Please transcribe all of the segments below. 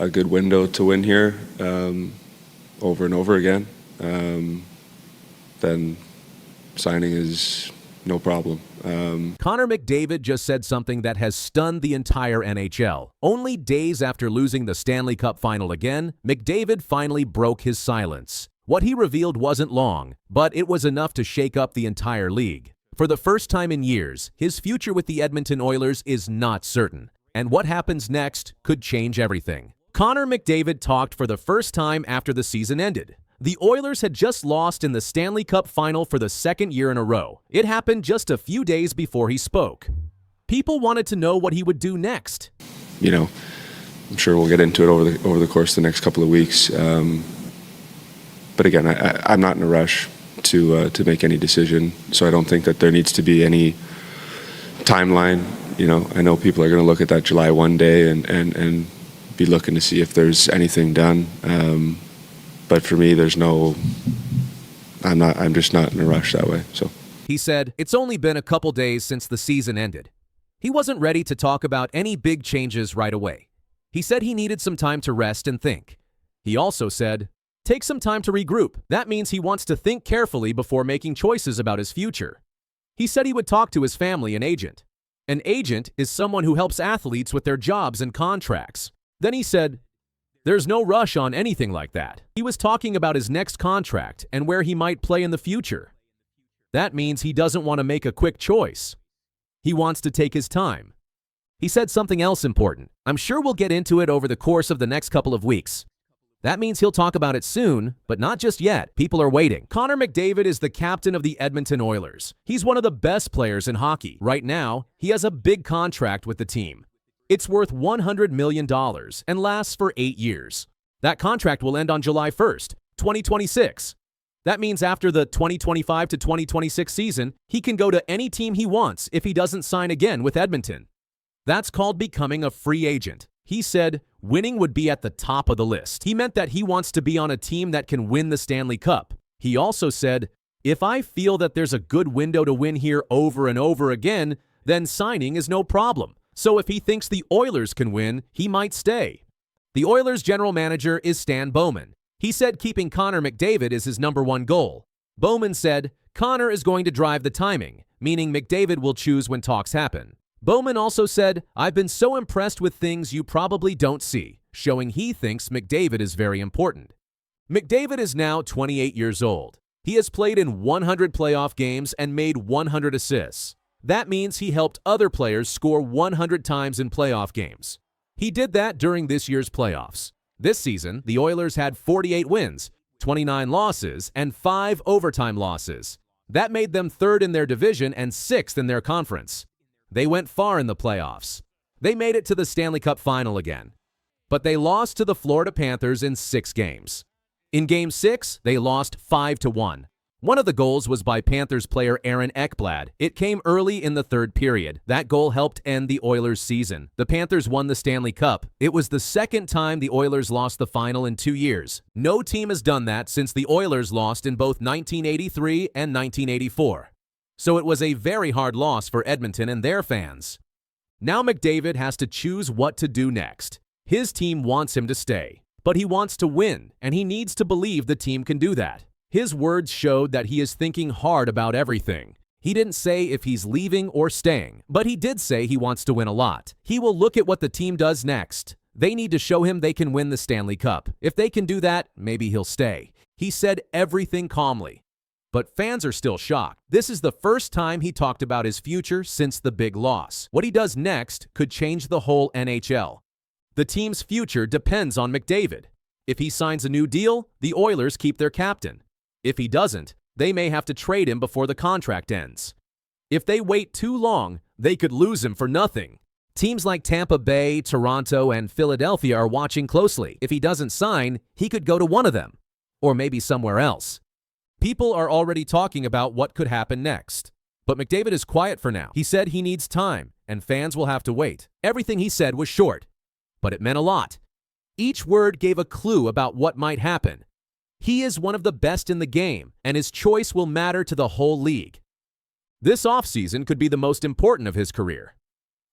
a good window to win here over and over again, then signing is no problem. Connor McDavid just said something that has stunned the entire NHL. Only days after losing the Stanley Cup Final again, McDavid finally broke his silence. What he revealed wasn't long, but it was enough to shake up the entire league. For the first time in years, his future with the Edmonton Oilers is not certain, and what happens next could change everything. Connor McDavid talked for the first time after the season ended. The Oilers had just lost in the Stanley Cup Final for the second year in a row. It happened just a few days before he spoke. People wanted to know what he would do next. You know, I'm sure we'll get into it over the course of the next couple of weeks. But again, I'm not in a rush to make any decision, so I don't think that there needs to be any timeline. You know, I know people are going to look at that July 1 day and be looking to see if there's anything done. But for me, I'm just not in a rush that way. So he said, it's only been a couple days since the season ended. He wasn't ready to talk about any big changes right away. He said he needed some time to rest and think. He also said, take some time to regroup. That means he wants to think carefully before making choices about his future. He said he would talk to his family and agent. An agent is someone who helps athletes with their jobs and contracts. Then he said, there's no rush on anything like that. He was talking about his next contract and where he might play in the future. That means he doesn't want to make a quick choice. He wants to take his time. He said something else important. I'm sure we'll get into it over the course of the next couple of weeks. That means he'll talk about it soon, but not just yet. People are waiting. Connor McDavid is the captain of the Edmonton Oilers. He's one of the best players in hockey. Right now, he has a big contract with the team. It's worth $100 million and lasts for 8 years. That contract will end on July 1st, 2026. That means after the 2025 to 2026 season, he can go to any team he wants if he doesn't sign again with Edmonton. That's called becoming a free agent. He said winning would be at the top of the list. He meant that he wants to be on a team that can win the Stanley Cup. He also said, if I feel that there's a good window to win here over and over again, then signing is no problem. So if he thinks the Oilers can win, he might stay. The Oilers' general manager is Stan Bowman. He said keeping Connor McDavid is his #1 goal. Bowman said, Connor is going to drive the timing, meaning McDavid will choose when talks happen. Bowman also said, I've been so impressed with things you probably don't see, showing he thinks McDavid is very important. McDavid is now 28 years old. He has played in 100 playoff games and made 100 assists. That means he helped other players score 100 times in playoff games. He did that during this year's playoffs. This season, the Oilers had 48 wins, 29 losses, and 5 overtime losses. That made them 3rd in their division and 6th in their conference. They went far in the playoffs. They made it to the Stanley Cup Final again. But they lost to the Florida Panthers in 6 games. In Game 6, they lost 5-1. One of the goals was by Panthers player Aaron Ekblad. It came early in the 3rd period. That goal helped end the Oilers' season. The Panthers won the Stanley Cup. It was the 2nd time the Oilers lost the final in 2 years. No team has done that since the Oilers lost in both 1983 and 1984. So it was a very hard loss for Edmonton and their fans. Now McDavid has to choose what to do next. His team wants him to stay, but he wants to win, and he needs to believe the team can do that. His words showed that he is thinking hard about everything. He didn't say if he's leaving or staying, but he did say he wants to win a lot. He will look at what the team does next. They need to show him they can win the Stanley Cup. If they can do that, maybe he'll stay. He said everything calmly. But fans are still shocked. This is the first time he talked about his future since the big loss. What he does next could change the whole NHL. The team's future depends on McDavid. If he signs a new deal, the Oilers keep their captain. If he doesn't, they may have to trade him before the contract ends. If they wait too long, they could lose him for nothing. Teams like Tampa Bay, Toronto, and Philadelphia are watching closely. If he doesn't sign, he could go to one of them, or maybe somewhere else. People are already talking about what could happen next. But McDavid is quiet for now. He said he needs time, and fans will have to wait. Everything he said was short, but it meant a lot. Each word gave a clue about what might happen. He is one of the best in the game, and his choice will matter to the whole league. This offseason could be the most important of his career.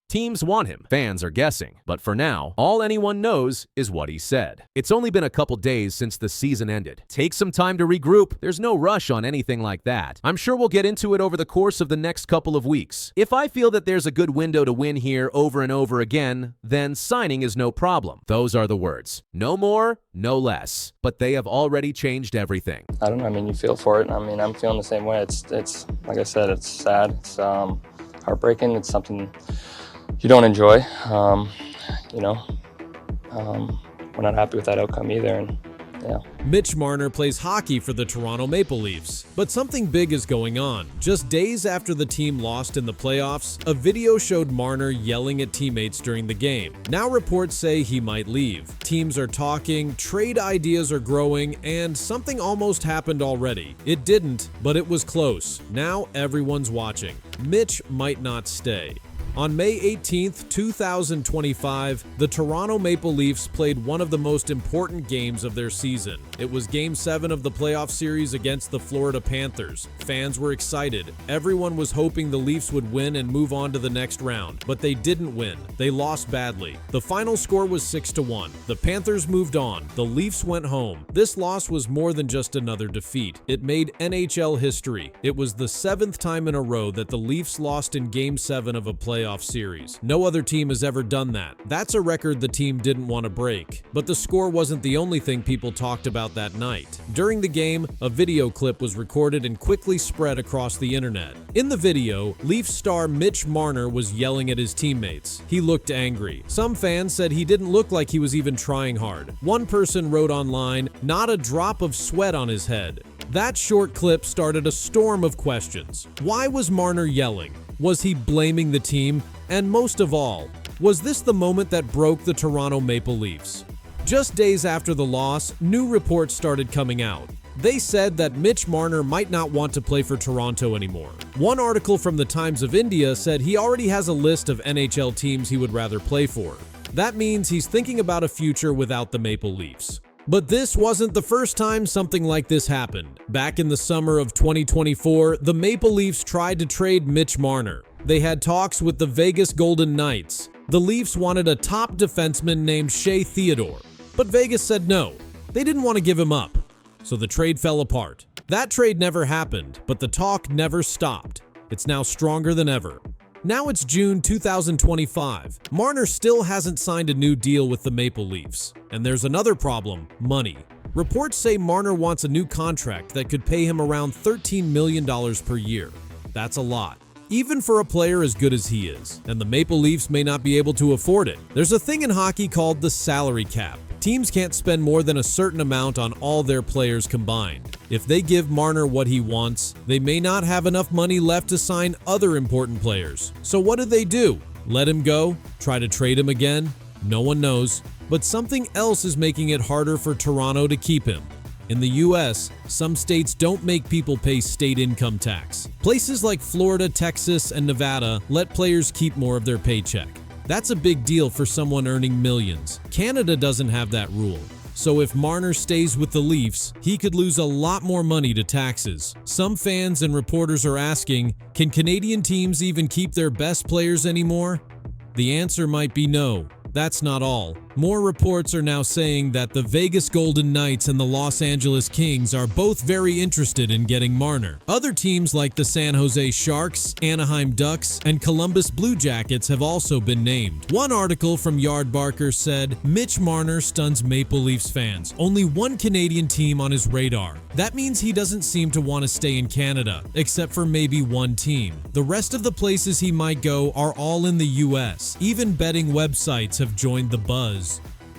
Teams want him, fans are guessing, but for now, all anyone knows is what he said. It's only been a couple days since the season ended. Take some time to regroup. There's no rush on anything like that. I'm sure we'll get into it over the course of the next couple of weeks. If I feel that there's a good window to win here over and over again, then signing is no problem. Those are the words. No more, no less. But they have already changed everything. I don't know. I mean, you feel for it. I mean, I'm feeling the same way. It's like I said, it's sad. It's heartbreaking. It's something you don't enjoy. We're not happy with that outcome either. And yeah. Mitch Marner plays hockey for the Toronto Maple Leafs, but something big is going on. Just days after the team lost in the playoffs, a video showed Marner yelling at teammates during the game. Now reports say he might leave. Teams are talking, trade ideas are growing, and something almost happened already. It didn't, but it was close. Now everyone's watching. Mitch might not stay. On May 18, 2025, the Toronto Maple Leafs played one of the most important games of their season. It was Game 7 of the playoff series against the Florida Panthers. Fans were excited. Everyone was hoping the Leafs would win and move on to the next round, but they didn't win. They lost badly. The final score was 6-1. The Panthers moved on. The Leafs went home. This loss was more than just another defeat. It made NHL history. It was the 7th time in a row that the Leafs lost in Game 7 of a playoff series. No other team has ever done that. That's a record the team didn't want to break. But the score wasn't the only thing people talked about that night. During the game, a video clip was recorded and quickly spread across the internet. In the video, Leafs star Mitch Marner was yelling at his teammates. He looked angry. Some fans said he didn't look like he was even trying hard. One person wrote online, "Not a drop of sweat on his head." That short clip started a storm of questions. Why was Marner yelling? Was he blaming the team? And most of all, was this the moment that broke the Toronto Maple Leafs? Just days after the loss, new reports started coming out. They said that Mitch Marner might not want to play for Toronto anymore. One article from the Times of India said he already has a list of NHL teams he would rather play for. That means he's thinking about a future without the Maple Leafs. But this wasn't the first time something like this happened. Back in the summer of 2024, the Maple Leafs tried to trade Mitch Marner. They had talks with the Vegas Golden Knights. The Leafs wanted a top defenseman named Shea Theodore, but Vegas said no. They didn't want to give him up, so the trade fell apart. That trade never happened, but the talk never stopped. It's now stronger than ever. Now it's June 2025. Marner still hasn't signed a new deal with the Maple Leafs. And there's another problem: money. Reports say Marner wants a new contract that could pay him around $13 million per year. That's a lot, even for a player as good as he is. And the Maple Leafs may not be able to afford it. There's a thing in hockey called the salary cap. Teams can't spend more than a certain amount on all their players combined. If they give Marner what he wants, they may not have enough money left to sign other important players. So what do? Let him go? Try to trade him again? No one knows. But something else is making it harder for Toronto to keep him. In the US, some states don't make people pay state income tax. Places like Florida, Texas, and Nevada let players keep more of their paycheck. That's a big deal for someone earning millions. Canada doesn't have that rule. So if Marner stays with the Leafs, he could lose a lot more money to taxes. Some fans and reporters are asking, can Canadian teams even keep their best players anymore? The answer might be no. That's not all. More reports are now saying that the Vegas Golden Knights and the Los Angeles Kings are both very interested in getting Marner. Other teams like the San Jose Sharks, Anaheim Ducks, and Columbus Blue Jackets have also been named. One article from Yardbarker said, Mitch Marner stuns Maple Leafs fans. Only one Canadian team on his radar. That means he doesn't seem to want to stay in Canada, except for maybe one team. The rest of the places he might go are all in the US. Even betting websites have joined the buzz.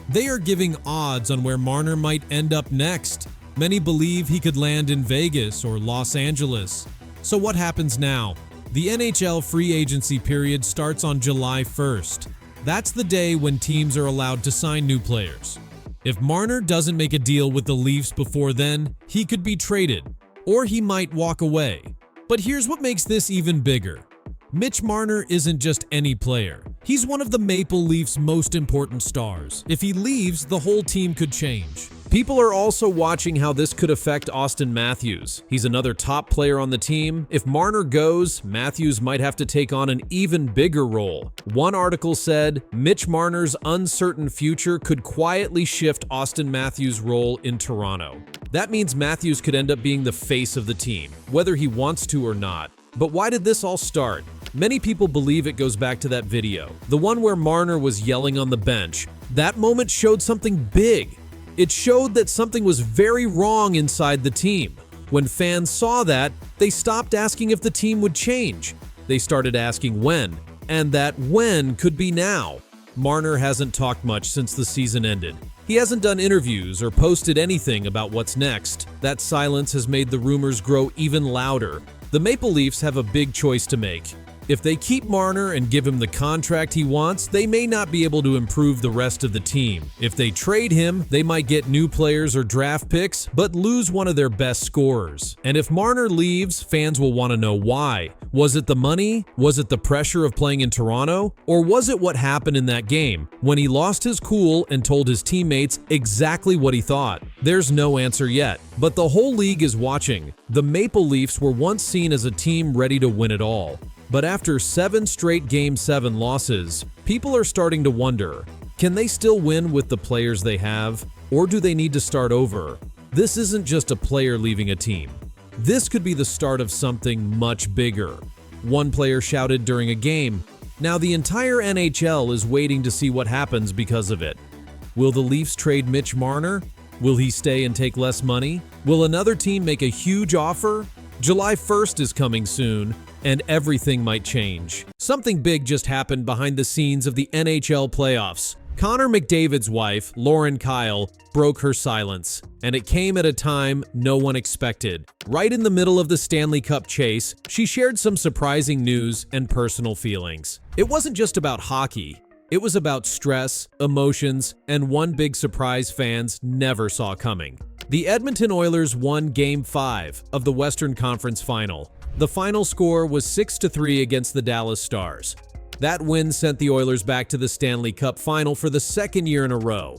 They are giving odds on where Marner might end up next. Many believe he could land in Vegas or Los Angeles. So what happens now? The NHL free agency period starts on July 1st. That's the day when teams are allowed to sign new players. If Marner doesn't make a deal with the Leafs before then, he could be traded, or he might walk away. But here's what makes this even bigger. Mitch Marner isn't just any player. He's one of the Maple Leafs' most important stars. If he leaves, the whole team could change. People are also watching how this could affect Austin Matthews. He's another top player on the team. If Marner goes, Matthews might have to take on an even bigger role. One article said, Mitch Marner's uncertain future could quietly shift Austin Matthews' role in Toronto. That means Matthews could end up being the face of the team, whether he wants to or not. But why did this all start? Many people believe it goes back to that video, the one where Marner was yelling on the bench. That moment showed something big. It showed that something was very wrong inside the team. When fans saw that, they stopped asking if the team would change. They started asking when, and that when could be now. Marner hasn't talked much since the season ended. He hasn't done interviews or posted anything about what's next. That silence has made the rumors grow even louder. The Maple Leafs have a big choice to make. If they keep Marner and give him the contract he wants, they may not be able to improve the rest of the team. If they trade him, they might get new players or draft picks, but lose one of their best scorers. And if Marner leaves, fans will want to know why. Was it the money? Was it the pressure of playing in Toronto? Or was it what happened in that game, when he lost his cool and told his teammates exactly what he thought? There's no answer yet, but the whole league is watching. The Maple Leafs were once seen as a team ready to win it all. But after 7 straight Game 7 losses, people are starting to wonder, can they still win with the players they have, or do they need to start over? This isn't just a player leaving a team. This could be the start of something much bigger. One player shouted during a game, now the entire NHL is waiting to see what happens because of it. Will the Leafs trade Mitch Marner? Will he stay and take less money? Will another team make a huge offer? July 1st is coming soon, and everything might change. Something big just happened behind the scenes of the NHL playoffs. Connor McDavid's wife, Lauren Kyle, broke her silence, and it came at a time no one expected. Right in the middle of the Stanley Cup chase, she shared some surprising news and personal feelings. It wasn't just about hockey. It was about stress, emotions, and one big surprise fans never saw coming. The Edmonton Oilers won Game 5 of the Western Conference Final. The final score was 6-3 against the Dallas Stars. That win sent the Oilers back to the Stanley Cup Final for the second year in a row.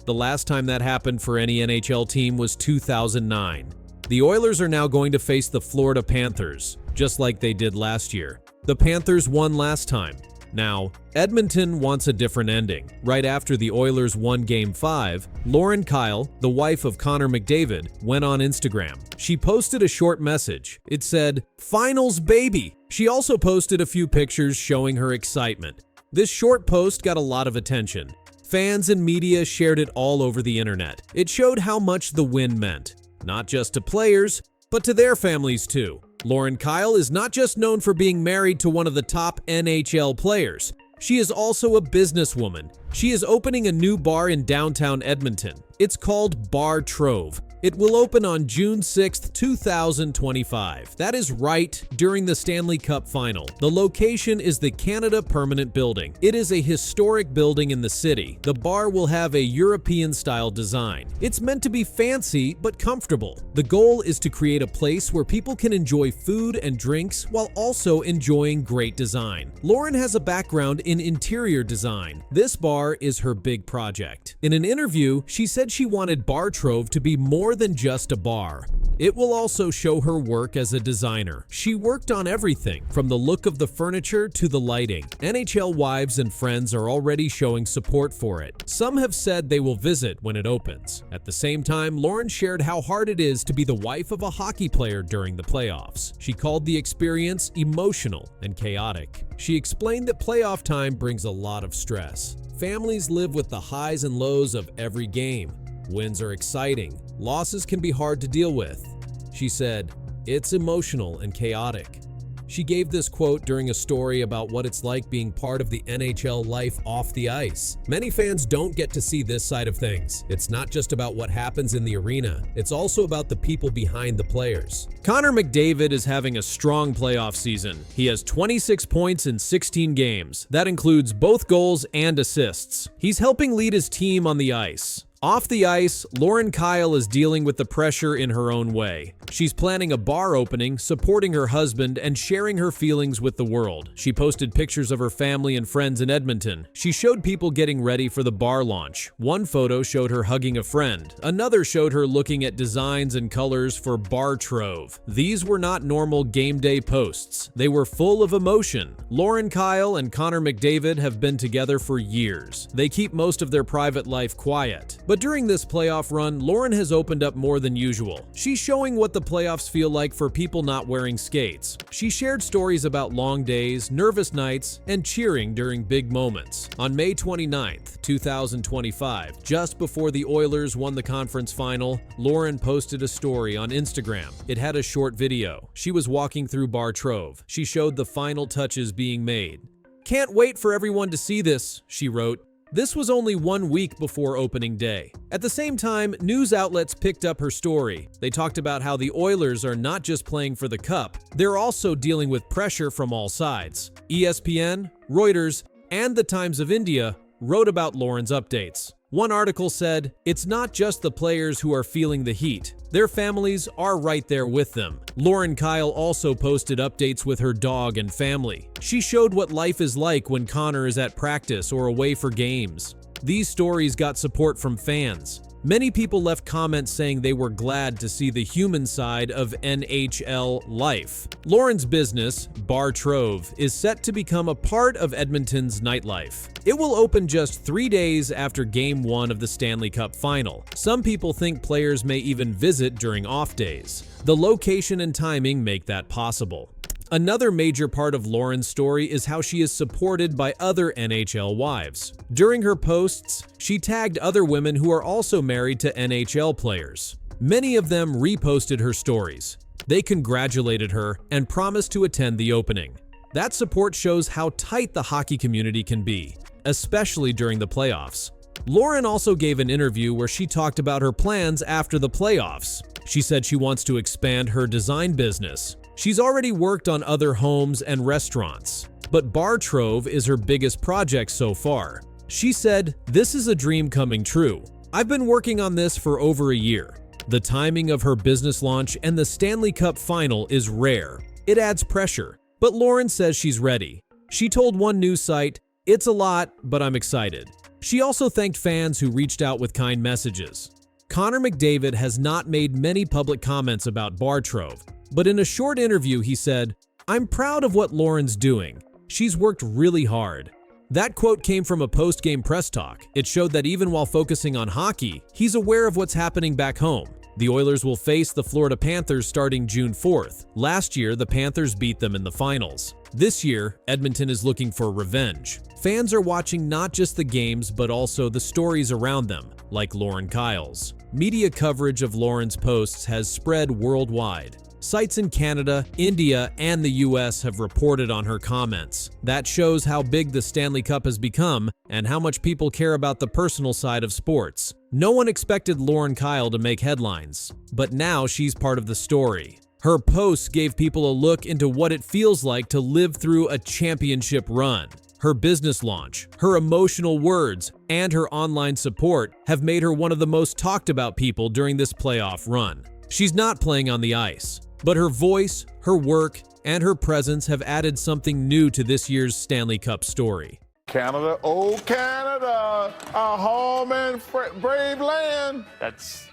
The last time that happened for any NHL team was 2009. The Oilers are now going to face the Florida Panthers, just like they did last year. The Panthers won last time. Now, Edmonton wants a different ending. Right after the Oilers won Game 5, Lauren Kyle, the wife of Connor McDavid, went on Instagram. She posted a short message. It said, "Finals baby." She also posted a few pictures showing her excitement. This short post got a lot of attention. Fans and media shared it all over the internet. It showed how much the win meant, not just to players, but to their families too. Lauren Kyle is not just known for being married to one of the top NHL players. She is also a businesswoman. She is opening a new bar in downtown Edmonton. It's called Bar Trove. It will open on June 6th, 2025. That is right during the Stanley Cup Final. The location is the Canada Permanent Building. It is a historic building in the city. The bar will have a European-style design. It's meant to be fancy but comfortable. The goal is to create a place where people can enjoy food and drinks while also enjoying great design. Lauren has a background in interior design. This bar is her big project. In an interview, she said she wanted Bar Trove to be more than just a bar. It will also show her work as a designer. She worked on everything, from the look of the furniture to the lighting. NHL wives and friends are already showing support for it. Some have said they will visit when it opens. At the same time, Lauren shared how hard it is to be the wife of a hockey player during the playoffs. She called the experience emotional and chaotic. She explained that playoff time brings a lot of stress. Families live with the highs and lows of every game. Wins are exciting. Losses can be hard to deal with. She said, "It's emotional and chaotic." She gave this quote during a story about what it's like being part of the NHL life off the ice. Many fans don't get to see this side of things. It's not just about what happens in the arena. It's also about the people behind the players. Connor McDavid is having a strong playoff season. He has 26 points in 16 games. That includes both goals and assists. He's helping lead his team on the ice. Off the ice, Lauren Kyle is dealing with the pressure in her own way. She's planning a bar opening, supporting her husband, and sharing her feelings with the world. She posted pictures of her family and friends in Edmonton. She showed people getting ready for the bar launch. One photo showed her hugging a friend. Another showed her looking at designs and colors for Bar Trove. These were not normal game day posts. They were full of emotion. Lauren Kyle and Connor McDavid have been together for years. They keep most of their private life quiet. But during this playoff run, Lauren has opened up more than usual. She's showing what the playoffs feel like for people not wearing skates. She shared stories about long days, nervous nights, and cheering during big moments. On May 29th, 2025, just before the Oilers won the conference final, Lauren posted a story on Instagram. It had a short video. She was walking through Bar Trove. She showed the final touches being made. "Can't wait for everyone to see this," she wrote. This was only 1 week before opening day. At the same time, news outlets picked up her story. They talked about how the Oilers are not just playing for the cup, they're also dealing with pressure from all sides. ESPN, Reuters, and the Times of India wrote about Lauren's updates. One article said, "It's not just the players who are feeling the heat. Their families are right there with them." Lauren Kyle also posted updates with her dog and family. She showed what life is like when Connor is at practice or away for games. These stories got support from fans. Many people left comments saying they were glad to see the human side of NHL life. Lauren's business, Bar Trove, is set to become a part of Edmonton's nightlife. It will open just 3 days after Game 1 of the Stanley Cup Final. Some people think players may even visit during off days. The location and timing make that possible. Another major part of Lauren's story is how she is supported by other NHL wives. During her posts, she tagged other women who are also married to NHL players. Many of them reposted her stories. They congratulated her and promised to attend the opening. That support shows how tight the hockey community can be, especially during the playoffs. Lauren also gave an interview where she talked about her plans after the playoffs. She said she wants to expand her design business. She's already worked on other homes and restaurants, but Bar Trove is her biggest project so far. She said, "This is a dream coming true. I've been working on this for over a year." The timing of her business launch and the Stanley Cup Final is rare. It adds pressure, but Lauren says she's ready. She told one news site, "It's a lot, but I'm excited." She also thanked fans who reached out with kind messages. Connor McDavid has not made many public comments about Bar Trove, but in a short interview he said, "I'm proud of what Lauren's doing. She's worked really hard." That quote came from a post-game press talk. It showed that even while focusing on hockey, he's aware of what's happening back home. The Oilers will face the Florida Panthers starting June 4th. Last year, the Panthers beat them in the finals. This year, Edmonton is looking for revenge. Fans are watching not just the games, but also the stories around them, like Lauren Kyle's. Media coverage of Lauren's posts has spread worldwide. Sites in Canada, India, and the US have reported on her comments. That shows how big the Stanley Cup has become and how much people care about the personal side of sports. No one expected Lauren Kyle to make headlines, but now she's part of the story. Her posts gave people a look into what it feels like to live through a championship run. Her business launch, her emotional words, and her online support have made her one of the most talked about people during this playoff run. She's not playing on the ice, but her voice, her work, and her presence have added something new to this year's Stanley Cup story. Canada, oh Canada, our home and brave land. That's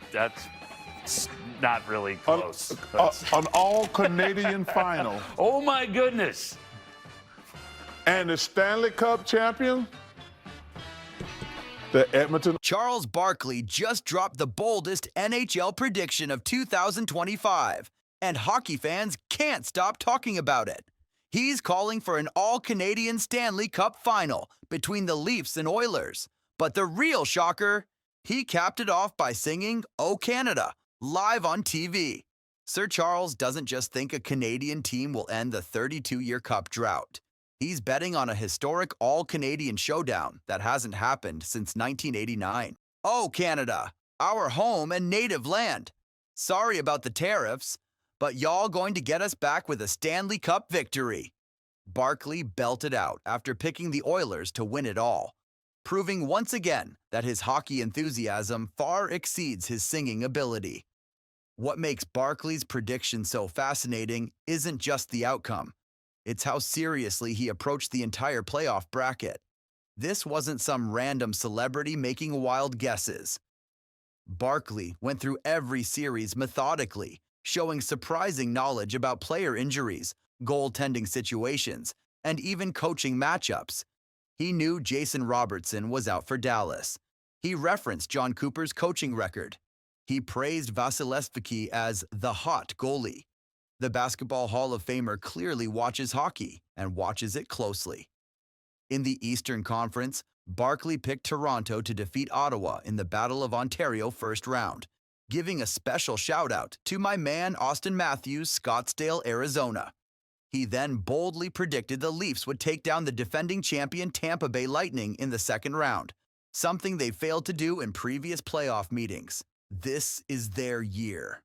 not really close. An all-Canadian final. Oh my goodness. And the Stanley Cup champion, the Edmonton. Charles Barkley just dropped the boldest NHL prediction of 2025, and hockey fans can't stop talking about it. He's calling for an all-Canadian Stanley Cup Final between the Leafs and Oilers. But the real shocker, he capped it off by singing "Oh Canada" live on TV. Sir Charles doesn't just think a Canadian team will end the 32-year Cup drought. He's betting on a historic all-Canadian showdown that hasn't happened since 1989. Oh, Canada, our home and native land. Sorry about the tariffs, but y'all going to get us back with a Stanley Cup victory. Barkley belted out after picking the Oilers to win it all. proving once again that his hockey enthusiasm far exceeds his singing ability. What makes Barkley's prediction so fascinating isn't just the outcome. It's how seriously he approached the entire playoff bracket. This wasn't some random celebrity making wild guesses. Barkley went through every series methodically, showing surprising knowledge about player injuries, goaltending situations, and even coaching matchups. He knew Jason Robertson was out for Dallas. He referenced John Cooper's coaching record. He praised Vasilevsky as the hot goalie. The Basketball Hall of Famer clearly watches hockey and watches it closely. In the Eastern Conference, Barkley picked Toronto to defeat Ottawa in the Battle of Ontario first round, giving a special shout-out to my man Austin Matthews, Scottsdale, Arizona. He then boldly predicted the Leafs would take down the defending champion Tampa Bay Lightning in the second round, something they failed to do in previous playoff meetings. This is their year.